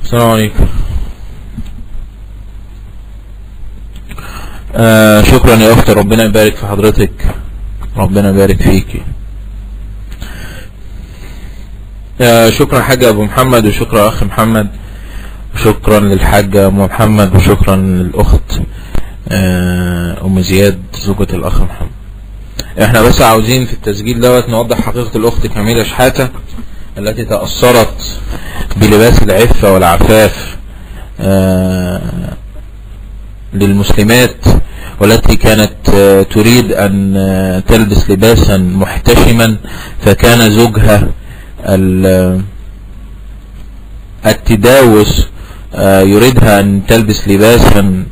السلام عليكم. شكرا يا أختي، ربنا يبارك في حضرتك، ربنا يبارك فيكي. شكرا حاج أبو محمد، وشكرا أخي محمد، وشكرا للحاجة أم محمد، وشكرا للأخت أم زياد زوجة الأخ محمد. احنا بس عاوزين في التسجيل دوت نوضح حقيقة الأخت كميلة شحاتة التي تأثرت بلباس العفة والعفاف للمسلمات، والتي كانت تريد أن تلبس لباسا محتشما، فكان زوجها التداوس يريدها أن تلبس لباسا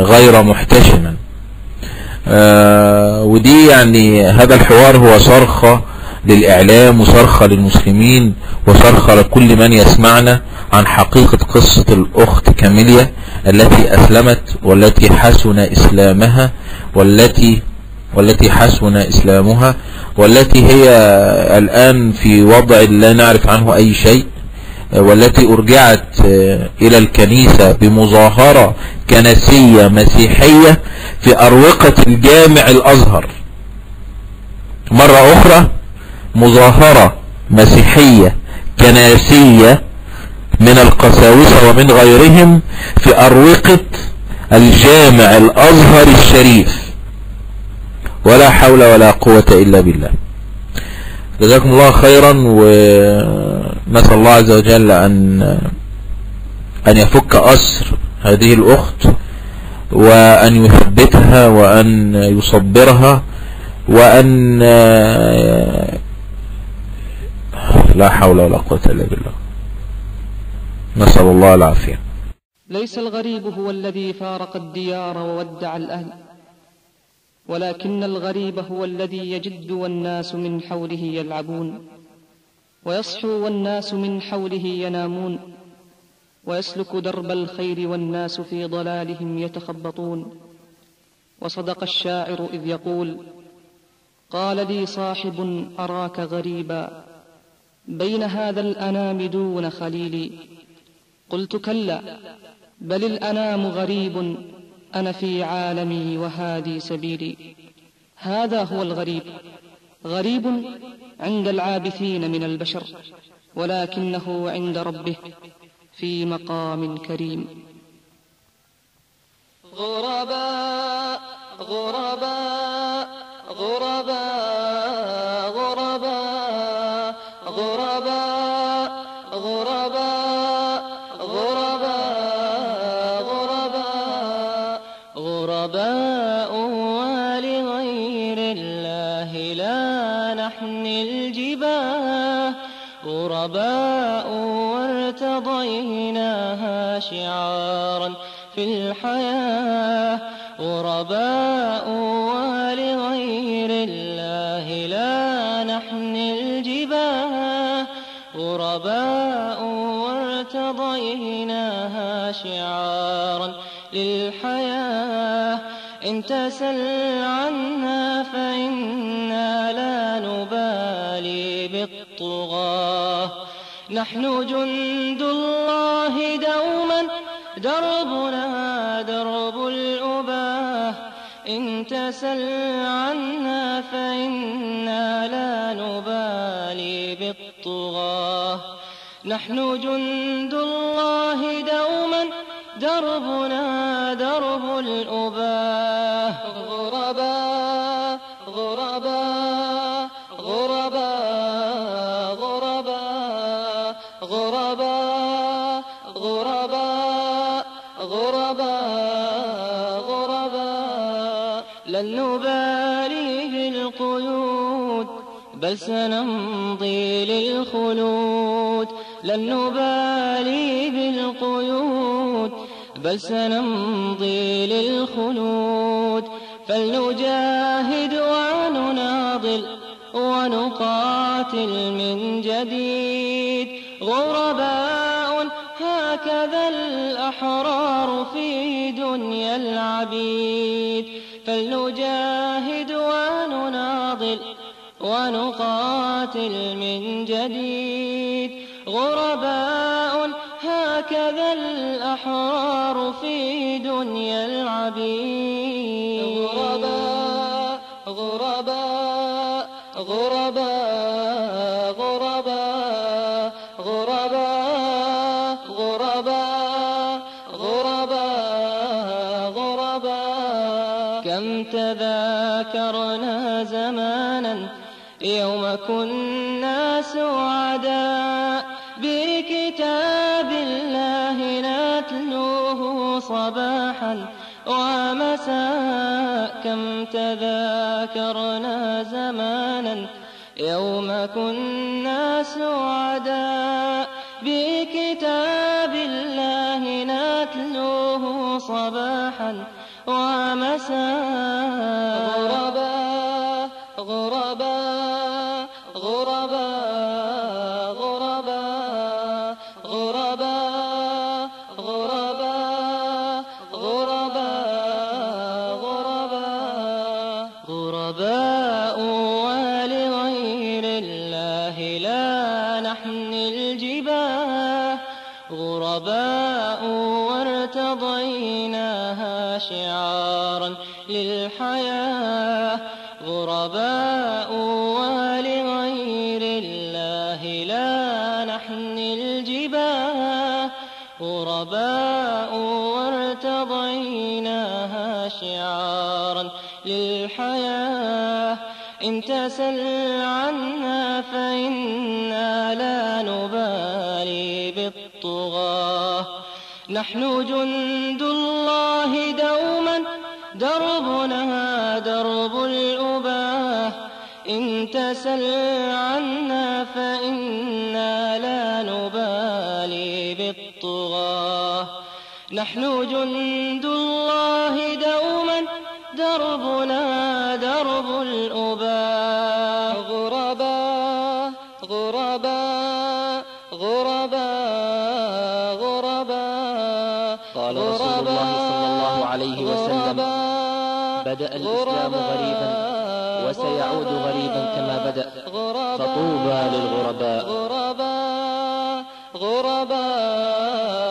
غير محتشما. ودي يعني هذا الحوار هو صرخة للإعلام وصرخة للمسلمين وصرخة لكل من يسمعنا عن حقيقة قصة الأخت كاميليا التي أسلمت، والتي حسن إسلامها، والتي حسن إسلامها، والتي هي الآن في وضع لا نعرف عنه أي شيء، والتي أرجعت إلى الكنيسة بمظاهرة كنسية مسيحية في أروقة الجامع الأزهر. مرة أخرى مظاهرة مسيحية كنسية من القساوسة ومن غيرهم في أروقة الجامع الأزهر الشريف، ولا حول ولا قوة إلا بالله. جزاكم الله خيرا، ونسأل الله عز وجل أن يفك أسر هذه الأخت، وأن يثبتها، وأن يصبرها، وأن لا حول ولا قوة إلا بالله. نسأل الله العافية. ليس الغريب هو الذي فارق الديار وودع الأهل، ولكن الغريب هو الذي يجد والناس من حوله يلعبون، ويصحو والناس من حوله ينامون، ويسلك درب الخير والناس في ضلالهم يتخبطون. وصدق الشاعر إذ يقول: قال لي صاحب أراك غريبا بين هذا الأنام دون خليلي. قلت: كلا، بل الأنام غريب، أنا في عالمي وهادي سبيلي. هذا هو الغريب، غريب عند العابثين من البشر، ولكنه عند ربه في مقام كريم. غرباء غرباء غرباء غرباء غرباء غرباء غرباء غرباء غرباء ولغير الله لا نحمي الجباه، غرباء وارتضيناها شعارا في الحياة، غرباء ولغير الله لا نحمي الجباه، غرباء وارتضيناها شعارا للحياة. إن تسل عنا فإنا لا نبالي بالطغاة، نحن جند الله دوما دربنا درب الأباه. إن تسل عنا فإنا لا نبالي بالطغاة، نحن جند الله دوما دربنا درب الأباه. غرباء غرباء غرباء غرباء غرباء غرباء غرباء غرباء لن نبالي بالقيود بل سنمضي للخلود، لن نبالي بالقيود بل سنمضي للخلود. فلنجاهد ونناضل ونقاتل من جديد، غرباء هكذا الأحرار في دنيا العبيد. فلنجاهد ونناضل ونقاتل من جديد، غرباء هكذا هكذا الأحرار في دنيا العبيد. غرباء غرباء غرباء غرباء غرباء غرباء غرباء غرباء. كم تذاكرنا زمانا يوم كنا سعداء بكتاب الله نتلوه صباحا ومساء. كم تذاكرنا زمانا يوم كنا سعداء بكتاب الله نتلوه صباحا ومساء. غرباء غرباء غرباء غرباء غرباء غرباء غرباء غرباء غرباء ولغير الله لا نحمي الجباه. غرباء وارتضيناها شعارا للحياة. غرباء ولغير الله لا نحمي الجباه. غرباء وارتضيناها شعارا للحياة. إن تسل عنا فإنا لا نبالي بالطغاة. نحن جند الله دوما دربنا درب الأباه. إن تسل عنا فإنا لا نبالي بالطغاة. نحن جند الله دوما دربنا درب الأباه. غرباء غرباء غرباء غرباء. قال رسول الله صلى الله عليه وسلم: بدأ الإسلام غريبا وسيعود غريبا كما بدأ، فطوبى للغرباء. غرباء غرباء